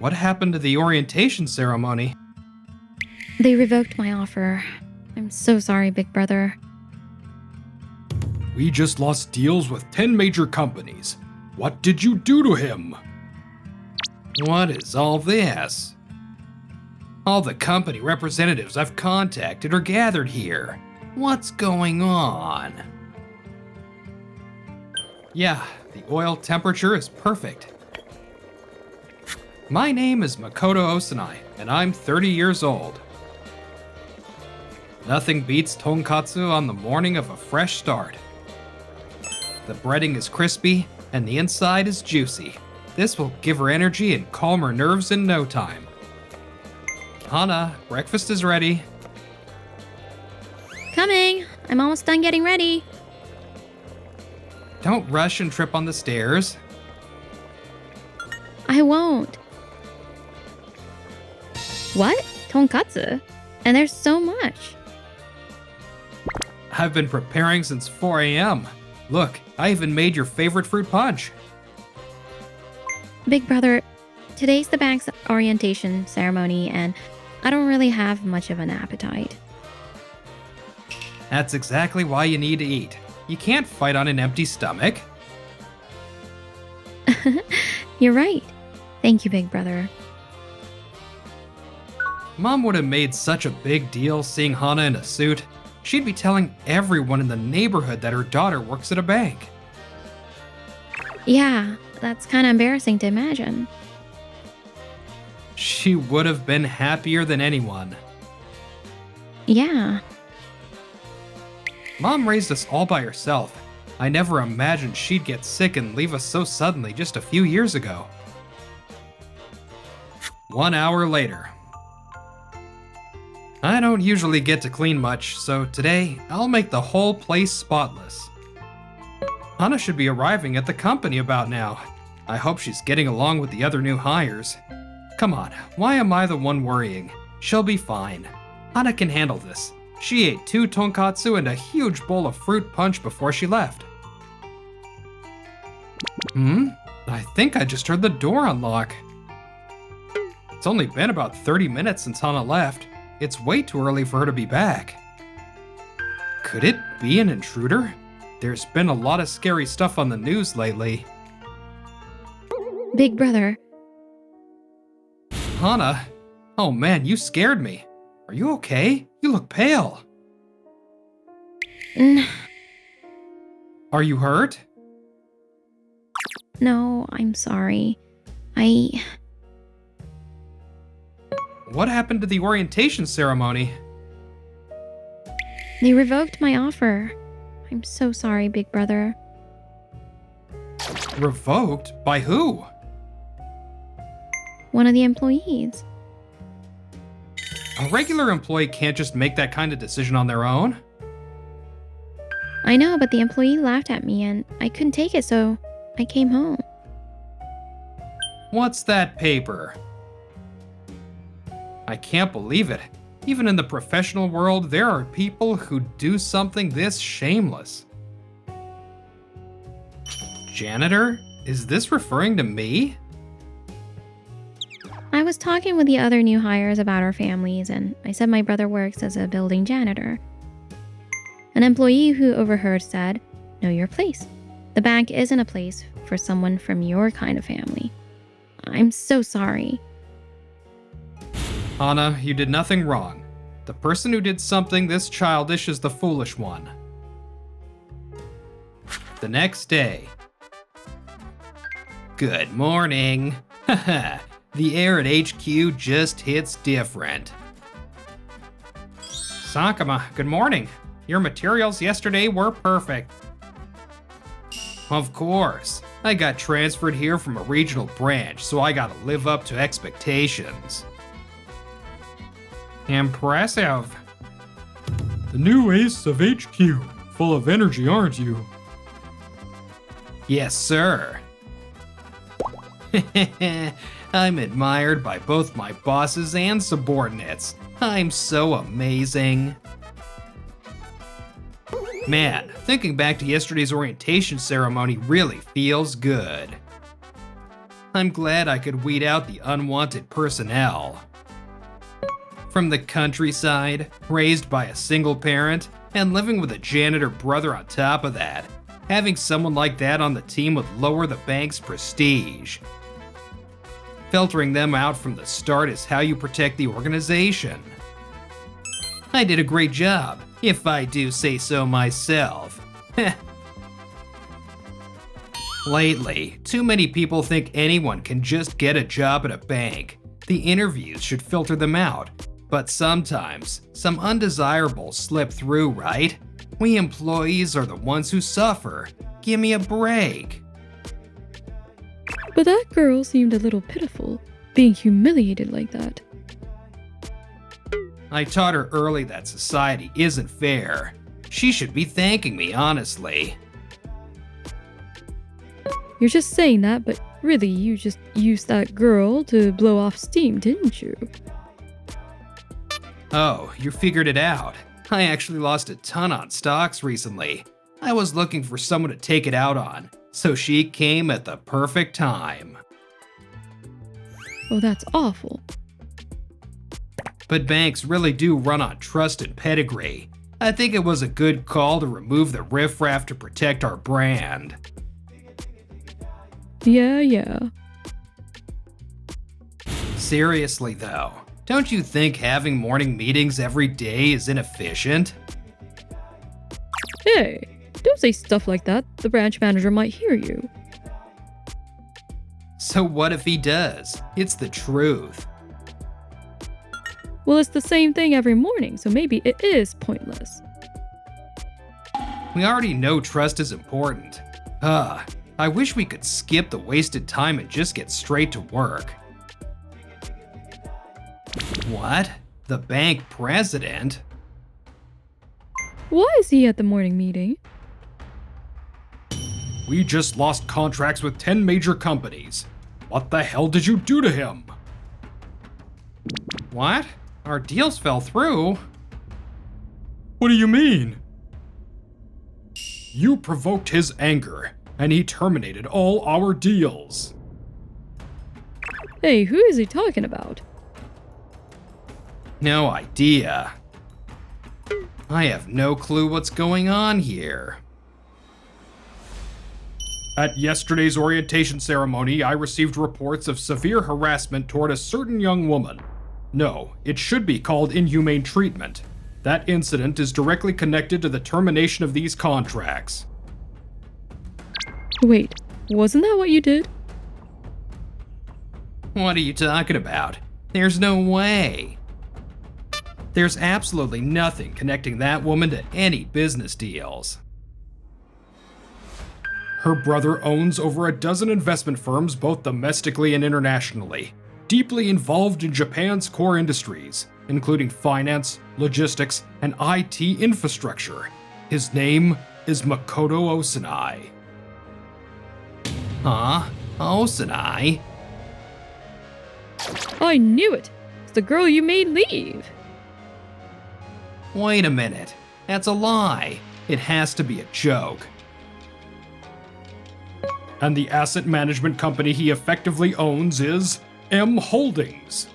What happened to the orientation ceremony? They revoked my offer. I'm so sorry, big brother. We just lost deals with 10 major companies. What did you do to him? What is all this? All the company representatives I've contacted are gathered here. What's going on? Yeah, the oil temperature is perfect. My name is Makoto Osanai, and I'm 30 years old. Nothing beats tonkatsu on the morning of a fresh start. The breading is crispy, and the inside is juicy. This will give her energy and calm her nerves in no time. Hana, breakfast is ready. Coming! I'm almost done getting ready. Don't rush and trip on the stairs. I won't. What? Tonkatsu? And there's so much. I've been preparing since 4 a.m. Look, I even made your favorite fruit punch. Big brother, today's the bank's orientation ceremony and I don't really have much of an appetite. That's exactly why you need to eat. You can't fight on an empty stomach. You're right. Thank you, big brother. Mom would have made such a big deal seeing Hana in a suit. She'd be telling everyone in the neighborhood that her daughter works at a bank. Yeah, that's kind of embarrassing to imagine. She would have been happier than anyone. Yeah. Mom raised us all by herself. I never imagined she'd get sick and leave us so suddenly just a few years ago. 1 hour later. I don't usually get to clean much, so today I'll make the whole place spotless. Hana should be arriving at the company about now. I hope she's getting along with the other new hires. Come on, why am I the one worrying? She'll be fine. Hana can handle this. She ate 2 tonkatsu and a huge bowl of fruit punch before she left. I think I just heard the door unlock. It's only been about 30 minutes since Hana left. It's way too early for her to be back. Could it be an intruder? There's been a lot of scary stuff on the news lately. Big brother. Hana? Oh man, you scared me. Are you okay? You look pale. Are you hurt? No, I'm sorry. What happened to the orientation ceremony? They revoked my offer. I'm so sorry, big brother. Revoked? By who? One of the employees. A regular employee can't just make that kind of decision on their own. I know, but the employee laughed at me and I couldn't take it, so I came home. What's that paper? I can't believe it. Even in the professional world, there are people who do something this shameless. Janitor? Is this referring to me? I was talking with the other new hires about our families, and I said my brother works as a building janitor. An employee who overheard said, "Know your place. The bank isn't a place for someone from your kind of family." I'm so sorry. Hana, you did nothing wrong. The person who did something this childish is the foolish one. The next day. Good morning. Haha, the air at HQ just hits different. Sakuma, good morning. Your materials yesterday were perfect. Of course. I got transferred here from a regional branch, so I gotta live up to expectations. Impressive. The new ace of HQ. Full of energy, aren't you? Yes, sir. I'm admired by both my bosses and subordinates. I'm so amazing. Man, thinking back to yesterday's orientation ceremony really feels good. I'm glad I could weed out the unwanted personnel. From the countryside, raised by a single parent, and living with a janitor brother on top of that, having someone like that on the team would lower the bank's prestige. Filtering them out from the start is how you protect the organization. I did a great job, if I do say so myself. Lately, too many people think anyone can just get a job at a bank. The interviews should filter them out. But sometimes, some undesirables slip through, right? We employees are the ones who suffer. Give me a break. But that girl seemed a little pitiful, being humiliated like that. I taught her early that society isn't fair. She should be thanking me, honestly. You're just saying that, but really you just used that girl to blow off steam, didn't you? Oh, you figured it out. I actually lost a ton on stocks recently. I was looking for someone to take it out on, so she came at the perfect time. Oh, that's awful. But banks really do run on trust and pedigree. I think it was a good call to remove the riffraff to protect our brand. Yeah. Seriously though, don't you think having morning meetings every day is inefficient? Hey, don't say stuff like that. The branch manager might hear you. So what if he does? It's the truth. Well, it's the same thing every morning, so maybe it is pointless. We already know trust is important. I wish we could skip the wasted time and just get straight to work. What? The bank president? Why is he at the morning meeting? We just lost contracts with 10 major companies. What the hell did you do to him? What? Our deals fell through? What do you mean? You provoked his anger, and he terminated all our deals. Hey, who is he talking about? No idea. I have no clue what's going on here. At yesterday's orientation ceremony, I received reports of severe harassment toward a certain young woman. No, it should be called inhumane treatment. That incident is directly connected to the termination of these contracts. Wait, wasn't that what you did? What are you talking about? There's no way. There's absolutely nothing connecting that woman to any business deals. Her brother owns over a dozen investment firms both domestically and internationally, deeply involved in Japan's core industries, including finance, logistics, and IT infrastructure. His name is Makoto Osanai. Huh? Osanai? I knew it! It's the girl you made leave! Wait a minute. That's a lie. It has to be a joke. And the asset management company he effectively owns is M Holdings.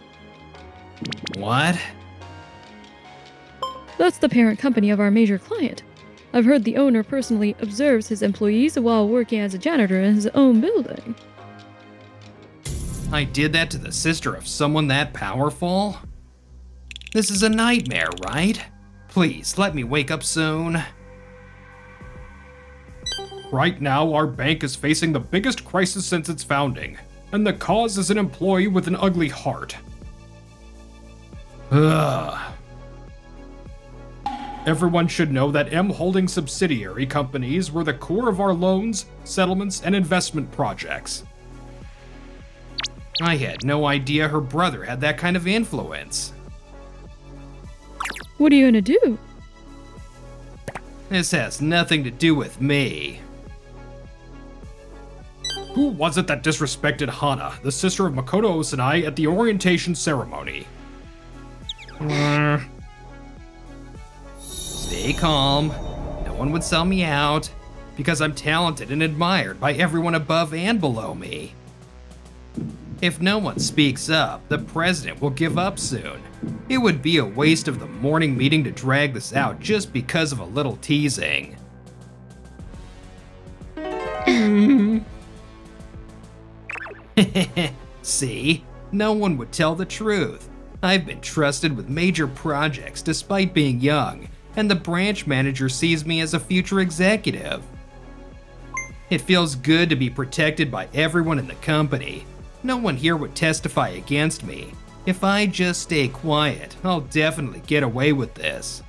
What? That's the parent company of our major client. I've heard the owner personally observes his employees while working as a janitor in his own building. I did that to the sister of someone that powerful? This is a nightmare, right? Please, let me wake up soon. Right now, our bank is facing the biggest crisis since its founding, and the cause is an employee with an ugly heart. Ugh. Everyone should know that M Holding subsidiary companies were the core of our loans, settlements, and investment projects. I had no idea her brother had that kind of influence. What are you gonna do? This has nothing to do with me. Who was it that disrespected Hana, the sister of Makoto Osanai, at the orientation ceremony? Stay calm. No one would sell me out, because I'm talented and admired by everyone above and below me. If no one speaks up, the president will give up soon. It would be a waste of the morning meeting to drag this out just because of a little teasing. See? No one would tell the truth. I've been trusted with major projects despite being young, and the branch manager sees me as a future executive. It feels good to be protected by everyone in the company. No one here would testify against me. If I just stay quiet, I'll definitely get away with this.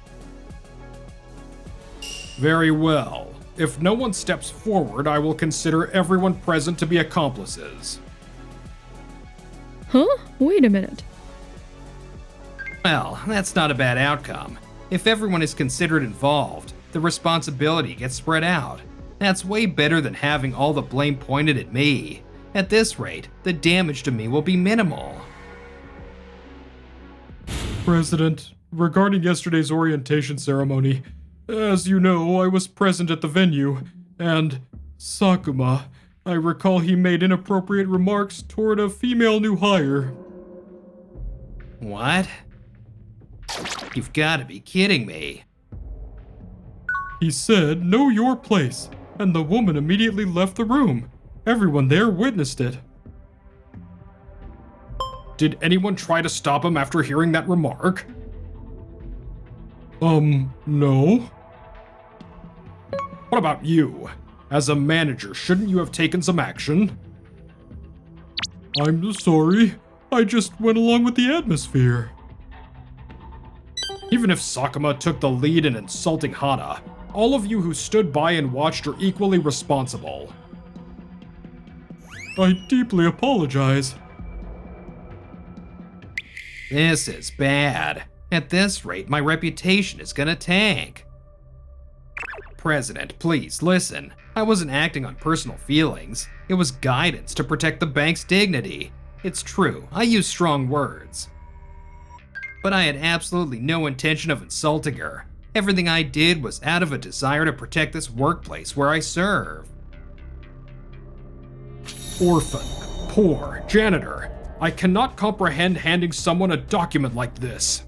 Very well. If no one steps forward, I will consider everyone present to be accomplices. Huh? Wait a minute. Well, that's not a bad outcome. If everyone is considered involved, the responsibility gets spread out. That's way better than having all the blame pointed at me. At this rate, the damage to me will be minimal. President, regarding yesterday's orientation ceremony, as you know, I was present at the venue, and Sakuma, I recall he made inappropriate remarks toward a female new hire. What? You've got to be kidding me. He said, "Know your place," and the woman immediately left the room. Everyone there witnessed it. Did anyone try to stop him after hearing that remark? No. What about you? As a manager, shouldn't you have taken some action? I'm sorry. I just went along with the atmosphere. Even if Sakuma took the lead in insulting Hana, all of you who stood by and watched are equally responsible. I deeply apologize. This is bad. At this rate, my reputation is gonna tank. President, please listen. I wasn't acting on personal feelings. It was guidance to protect the bank's dignity. It's true, I used strong words. But I had absolutely no intention of insulting her. Everything I did was out of a desire to protect this workplace where I serve. Orphan, poor, janitor. I cannot comprehend handing someone a document like this.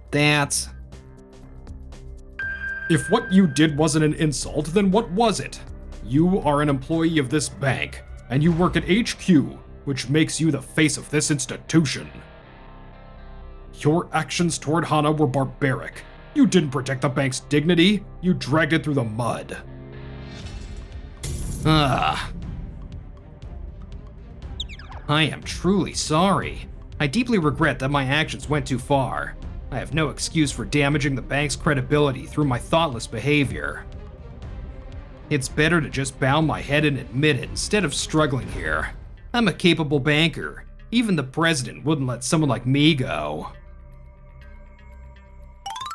That's... If what you did wasn't an insult, then what was it? You are an employee of this bank, and you work at HQ, which makes you the face of this institution. Your actions toward Hana were barbaric. You didn't protect the bank's dignity, you dragged it through the mud. I am truly sorry. I deeply regret that my actions went too far. I have no excuse for damaging the bank's credibility through my thoughtless behavior. It's better to just bow my head and admit it instead of struggling here. I'm a capable banker. Even the president wouldn't let someone like me go.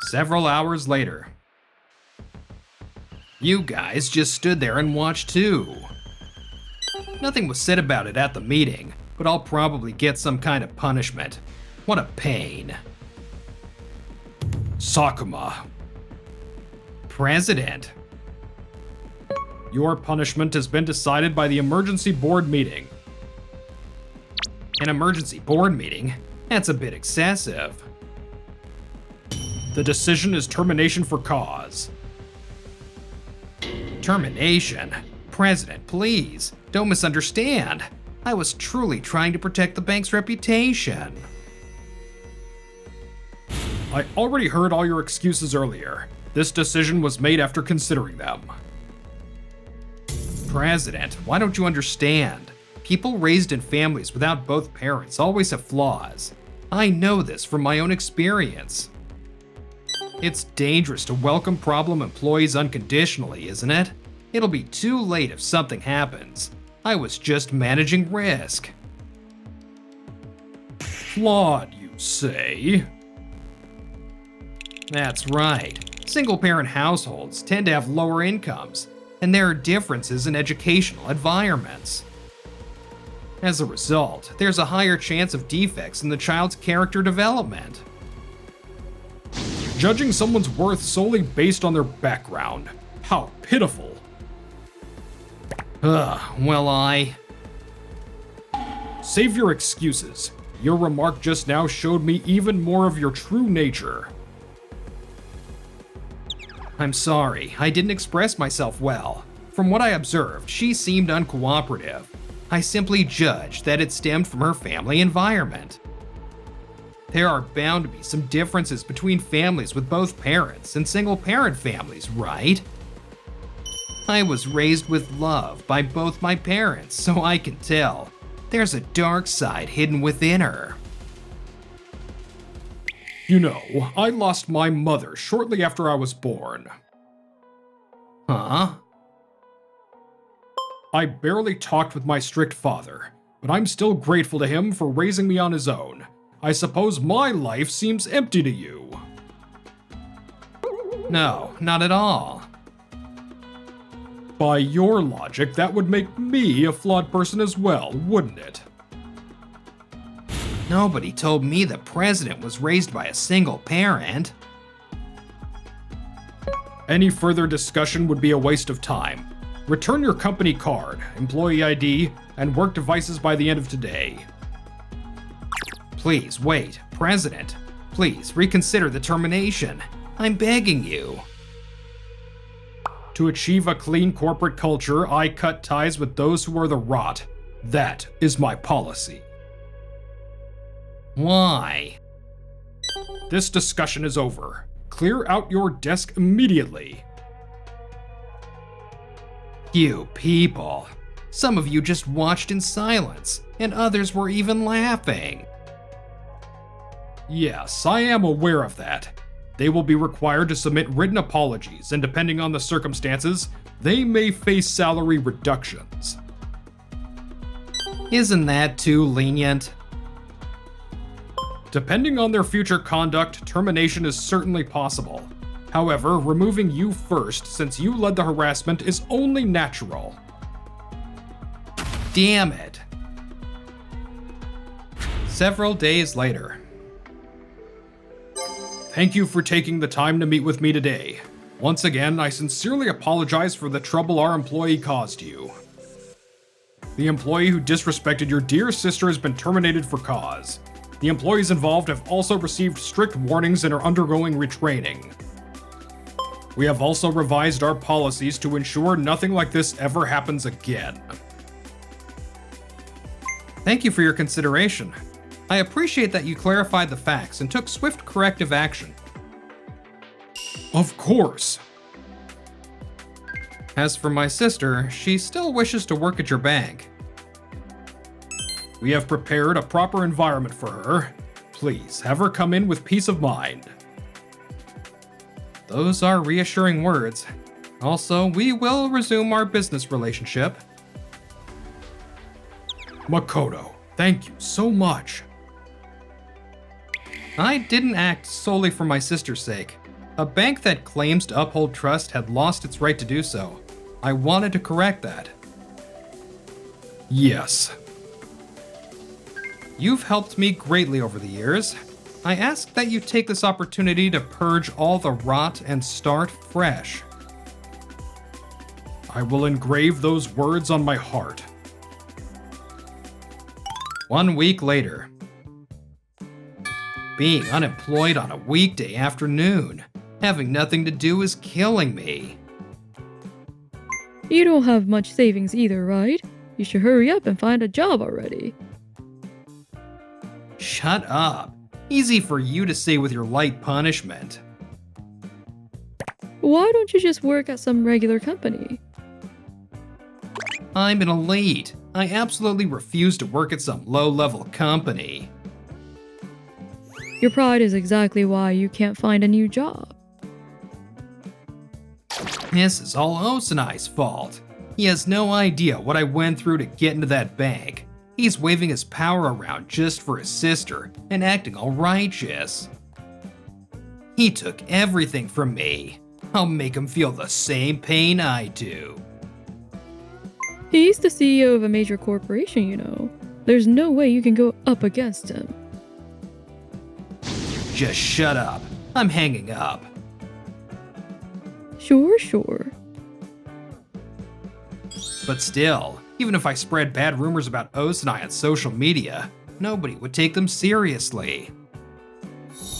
Several hours later. You guys just stood there and watched too. Nothing was said about it at the meeting, but I'll probably get some kind of punishment. What a pain. Sakuma. President. Your punishment has been decided by the emergency board meeting. An emergency board meeting? That's a bit excessive. The decision is termination for cause. Termination? President, please, don't misunderstand. I was truly trying to protect the bank's reputation. I already heard all your excuses earlier. This decision was made after considering them. President, why don't you understand? People raised in families without both parents always have flaws. I know this from my own experience. It's dangerous to welcome problem employees unconditionally, isn't it? It'll be too late if something happens. I was just managing risk. Flawed, you say? That's right. Single-parent households tend to have lower incomes, and there are differences in educational environments. As a result, there's a higher chance of defects in the child's character development. Judging someone's worth solely based on their background. How pitiful. Well, Save your excuses. Your remark just now showed me even more of your true nature. I'm sorry, I didn't express myself well. From what I observed, she seemed uncooperative. I simply judged that it stemmed from her family environment. There are bound to be some differences between families with both parents and single-parent families, right? I was raised with love by both my parents, so I can tell. There's a dark side hidden within her. You know, I lost my mother shortly after I was born. Huh? I barely talked with my strict father, but I'm still grateful to him for raising me on his own. I suppose my life seems empty to you. No, not at all. By your logic, that would make me a flawed person as well, wouldn't it? Nobody told me the president was raised by a single parent. Any further discussion would be a waste of time. Return your company card, employee ID, and work devices by the end of today. Please, wait. President, please reconsider the termination. I'm begging you. To achieve a clean corporate culture, I cut ties with those who are the rot. That is my policy. Why? This discussion is over. Clear out your desk immediately. You people. Some of you just watched in silence, and others were even laughing. Yes, I am aware of that. They will be required to submit written apologies, and depending on the circumstances, they may face salary reductions. Isn't that too lenient? Depending on their future conduct, termination is certainly possible. However, removing you first, since you led the harassment, is only natural. Damn it. Several days later. Thank you for taking the time to meet with me today. Once again, I sincerely apologize for the trouble our employee caused you. The employee who disrespected your dear sister has been terminated for cause. The employees involved have also received strict warnings and are undergoing retraining. We have also revised our policies to ensure nothing like this ever happens again. Thank you for your consideration. I appreciate that you clarified the facts and took swift corrective action. Of course. As for my sister, she still wishes to work at your bank. We have prepared a proper environment for her. Please, have her come in with peace of mind. Those are reassuring words. Also, we will resume our business relationship. Makoto, thank you so much. I didn't act solely for my sister's sake. A bank that claims to uphold trust had lost its right to do so. I wanted to correct that. Yes. You've helped me greatly over the years. I ask that you take this opportunity to purge all the rot and start fresh. I will engrave those words on my heart. 1 week later. Being unemployed on a weekday afternoon. Having nothing to do is killing me. You don't have much savings either, right? You should hurry up and find a job already. Shut up. Easy for you to say with your light punishment. Why don't you just work at some regular company? I'm an elite. I absolutely refuse to work at some low-level company. Your pride is exactly why you can't find a new job. This is all Osanai's fault. He has no idea what I went through to get into that bank. He's waving his power around just for his sister and acting all righteous. He took everything from me. I'll make him feel the same pain I do. He's the CEO of a major corporation, you know. There's no way you can go up against him. Just shut up. I'm hanging up. Sure. But still, Even if I spread bad rumors about Osanai on social media, nobody would take them seriously.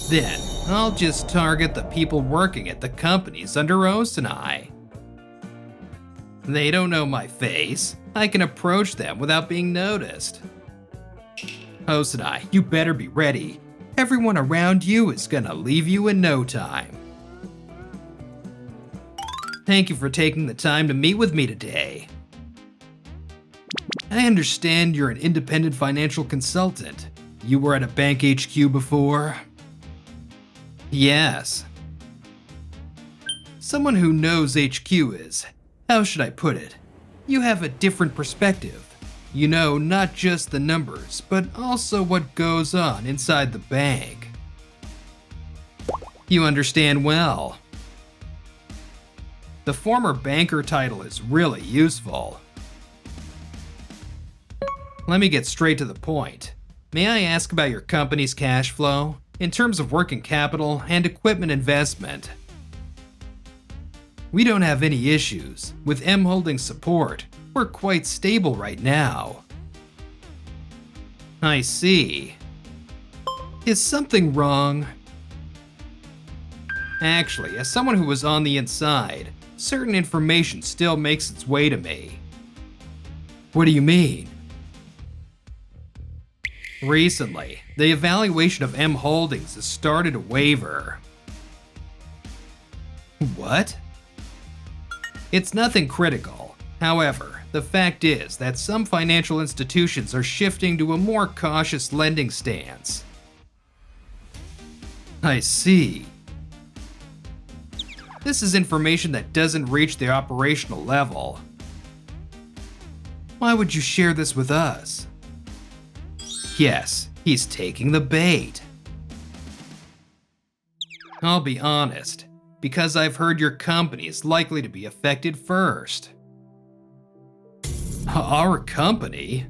Then, I'll just target the people working at the companies under Osanai. They don't know my face. I can approach them without being noticed. Osanai, you better be ready. Everyone around you is gonna leave you in no time. Thank you for taking the time to meet with me today. I understand you're an independent financial consultant. You were at a bank HQ before? Yes. Someone who knows HQ is, how should I put it? You have a different perspective. You know not just the numbers, but also what goes on inside the bank. You understand well. The former banker title is really useful. Let me get straight to the point. May I ask about your company's cash flow, in terms of working capital and equipment investment? We don't have any issues. With M Holdings' support, we're quite stable right now. I see. Is something wrong? Actually, as someone who was on the inside, certain information still makes its way to me. What do you mean? Recently, the evaluation of M Holdings has started to waver. What? It's nothing critical. However, the fact is that some financial institutions are shifting to a more cautious lending stance. I see. This is information that doesn't reach the operational level. Why would you share this with us? Yes, he's taking the bait. I'll be honest, because I've heard your company is likely to be affected first. Our company?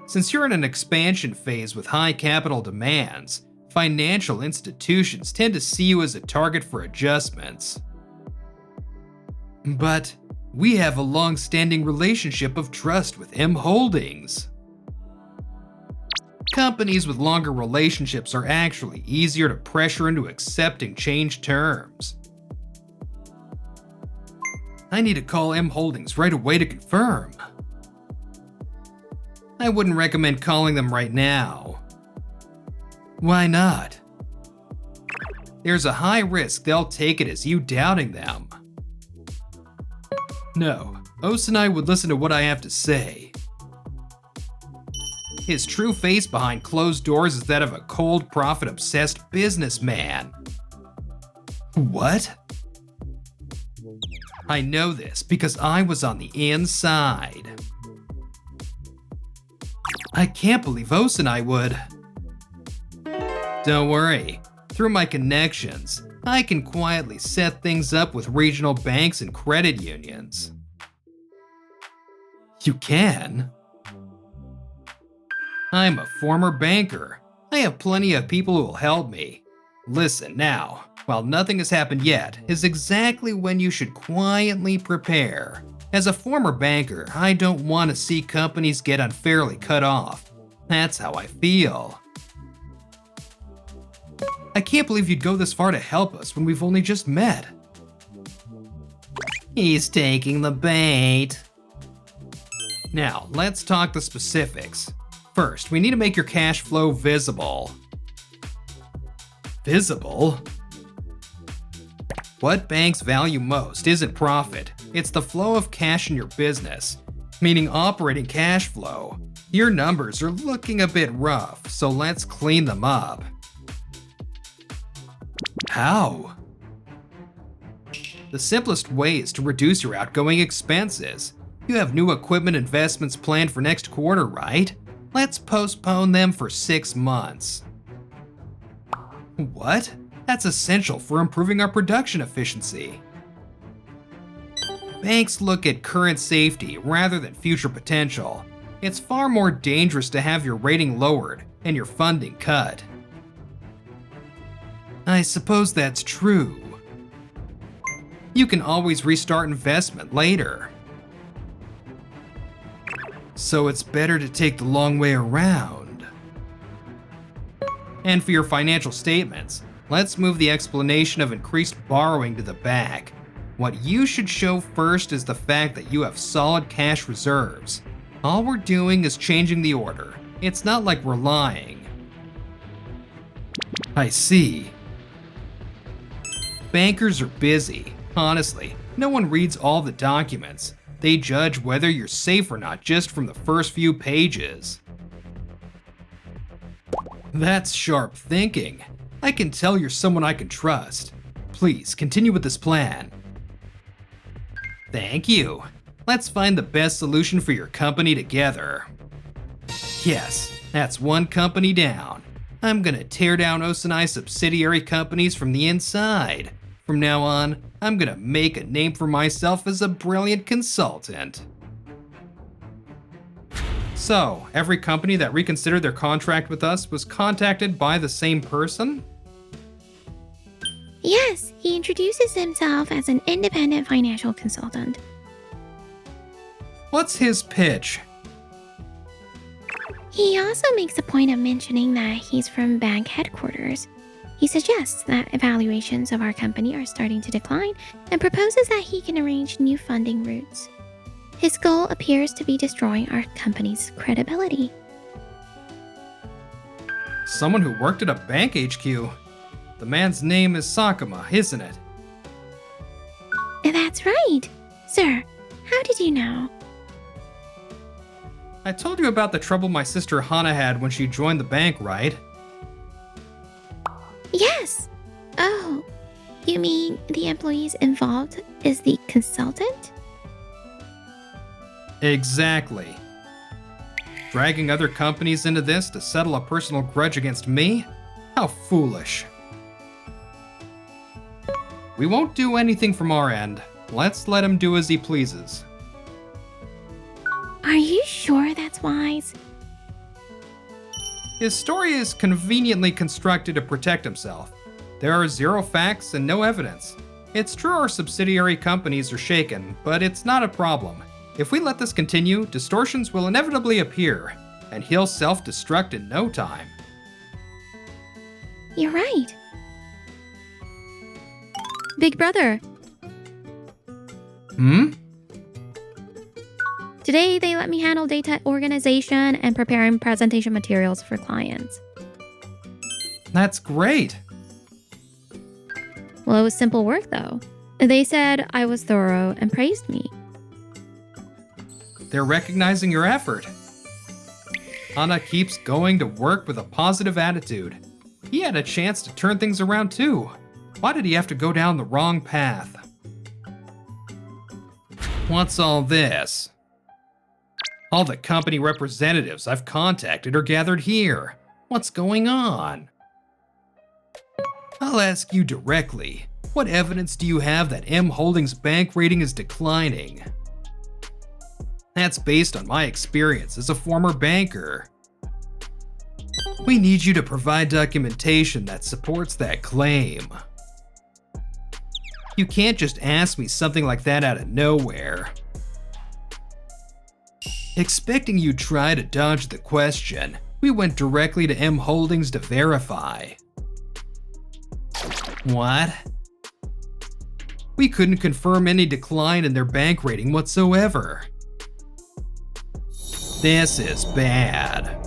Since you're in an expansion phase with high capital demands, financial institutions tend to see you as a target for adjustments. But we have a long-standing relationship of trust with M Holdings. Companies with longer relationships are actually easier to pressure into accepting changed terms. I need to call M Holdings right away to confirm. I wouldn't recommend calling them right now. Why not? There's a high risk they'll take it as you doubting them. No, Osanai would listen to what I have to say. His true face behind closed doors is that of a cold, profit-obsessed businessman. What? I know this because I was on the inside. I can't believe Osanai would. Don't worry. Through my connections, I can quietly set things up with regional banks and credit unions. You can? I'm a former banker. I have plenty of people who will help me. Listen now, while nothing has happened yet, is exactly when you should quietly prepare. As a former banker, I don't want to see companies get unfairly cut off. That's how I feel. I can't believe you'd go this far to help us when we've only just met. He's taking the bait. Now, let's talk the specifics. First, we need to make your cash flow visible. Visible? What banks value most isn't profit, it's the flow of cash in your business, meaning operating cash flow. Your numbers are looking a bit rough, so let's clean them up. How? The simplest way is to reduce your outgoing expenses. You have new equipment investments planned for next quarter, right? Let's postpone them for 6 months. What? That's essential for improving our production efficiency. Banks look at current safety rather than future potential. It's far more dangerous to have your rating lowered and your funding cut. I suppose that's true. You can always restart investment later. So it's better to take the long way around. And for your financial statements, let's move the explanation of increased borrowing to the back. What you should show first is the fact that you have solid cash reserves. All we're doing is changing the order. It's not like we're lying. I see. Bankers are busy. Honestly, no one reads all the documents. They judge whether you're safe or not just from the first few pages. That's sharp thinking. I can tell you're someone I can trust. Please, continue with this plan. Thank you. Let's find the best solution for your company together. Yes, that's one company down. I'm gonna tear down Osanai's subsidiary companies from the inside. From now on, I'm gonna make a name for myself as a brilliant consultant. So, every company that reconsidered their contract with us was contacted by the same person? Yes, he introduces himself as an independent financial consultant. What's his pitch? He also makes a point of mentioning that he's from bank headquarters. He suggests that evaluations of our company are starting to decline and proposes that he can arrange new funding routes. His goal appears to be destroying our company's credibility. Someone who worked at a bank HQ. The man's name is Sakuma, isn't it? That's right. Sir, how did you know? I told you about the trouble my sister Hana had when she joined the bank, right? Yes. Oh, you mean the employees involved is the consultant? Exactly. Dragging other companies into this to settle a personal grudge against me? How foolish. We won't do anything from our end. Let's let him do as he pleases. Are you sure that's wise? His story is conveniently constructed to protect himself. There are zero facts and no evidence. It's true our subsidiary companies are shaken, but it's not a problem. If we let this continue, distortions will inevitably appear, and he'll self-destruct in no time. You're right. Big brother, today they let me handle data organization and preparing presentation materials for clients. That's great. Well, it was simple work though. They said I was thorough and praised me. They're recognizing your effort. Hana keeps going to work with a positive attitude. He had a chance to turn things around too. Why did he have to go down the wrong path? What's all this? All the company representatives I've contacted are gathered here. What's going on? I'll ask you directly. What evidence do you have that M Holdings' bank rating is declining? That's based on my experience as a former banker. We need you to provide documentation that supports that claim. You can't just ask me something like that out of nowhere. Expecting you try to dodge the question, we went directly to M Holdings to verify. What? We couldn't confirm any decline in their bank rating whatsoever. This is bad.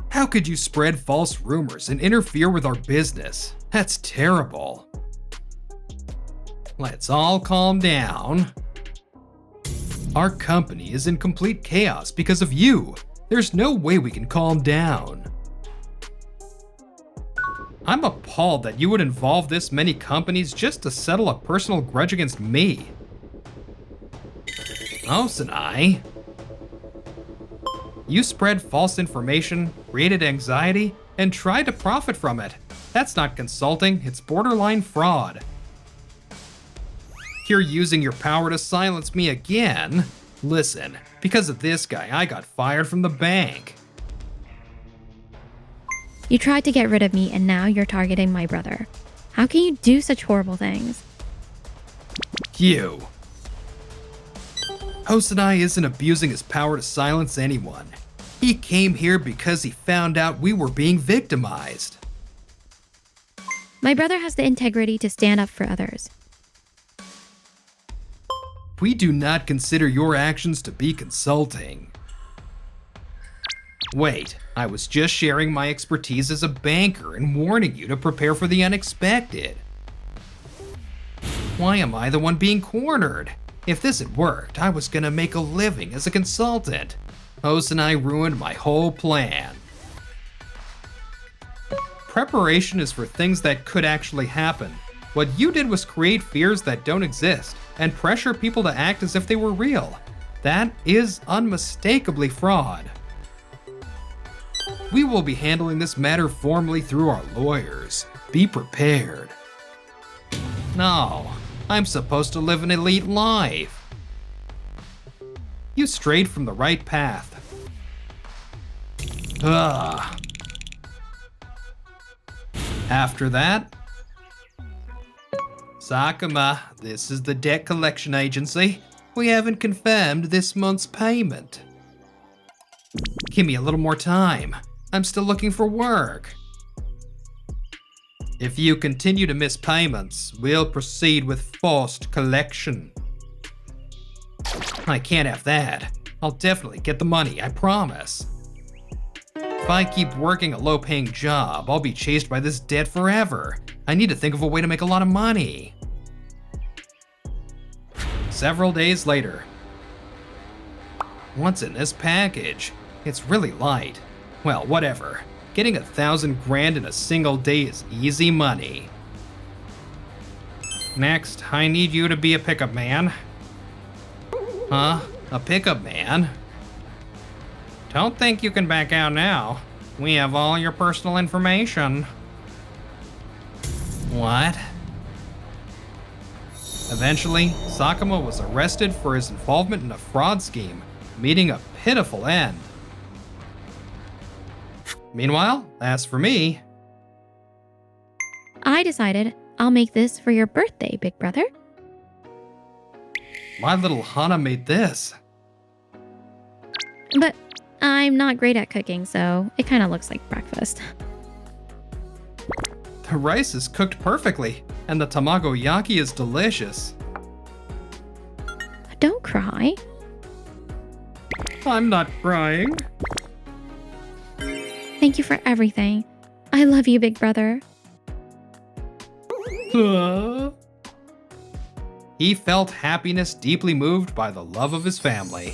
How could you spread false rumors and interfere with our business? That's terrible. Let's all calm down. Our company is in complete chaos because of you. There's no way we can calm down. I'm appalled that you would involve this many companies just to settle a personal grudge against me. Osanai. You spread false information, created anxiety, and tried to profit from it. That's not consulting, it's borderline fraud. You're using your power to silence me again. Listen, because of this guy, I got fired from the bank. You tried to get rid of me and now you're targeting my brother. How can you do such horrible things? You. Hosanai isn't abusing his power to silence anyone. He came here because he found out we were being victimized. My brother has the integrity to stand up for others. We do not consider your actions to be consulting. Wait, I was just sharing my expertise as a banker and warning you to prepare for the unexpected. Why am I the one being cornered? If this had worked, I was gonna make a living as a consultant. Hosanai ruined my whole plan. Preparation is for things that could actually happen. What you did was create fears that don't exist and pressure people to act as if they were real. That is unmistakably fraud. We will be handling this matter formally through our lawyers. Be prepared. No, I'm supposed to live an elite life. You strayed from the right path. Ugh. After that, Sakuma, this is the debt collection agency. We haven't confirmed this month's payment. Give me a little more time. I'm still looking for work. If you continue to miss payments, we'll proceed with forced collection. I can't have that. I'll definitely get the money, I promise. If I keep working a low-paying job, I'll be chased by this debt forever. I need to think of a way to make a lot of money. Several days later. What's in this package? It's really light. Well, whatever. Getting 1,000 grand in a single day is easy money. Next, I need you to be a pickup man. Huh? A pickup man? Don't think you can back out now. We have all your personal information. What? Eventually, Sakuma was arrested for his involvement in a fraud scheme, meeting a pitiful end. Meanwhile, as for me, I decided I'll make this for your birthday, big brother. my little Hana made this. But I'm not great at cooking, so it kind of looks like breakfast. The rice is cooked perfectly, and the tamagoyaki is delicious. Don't cry. I'm not crying. Thank you for everything. I love you, big brother. He felt happiness deeply moved by the love of his family.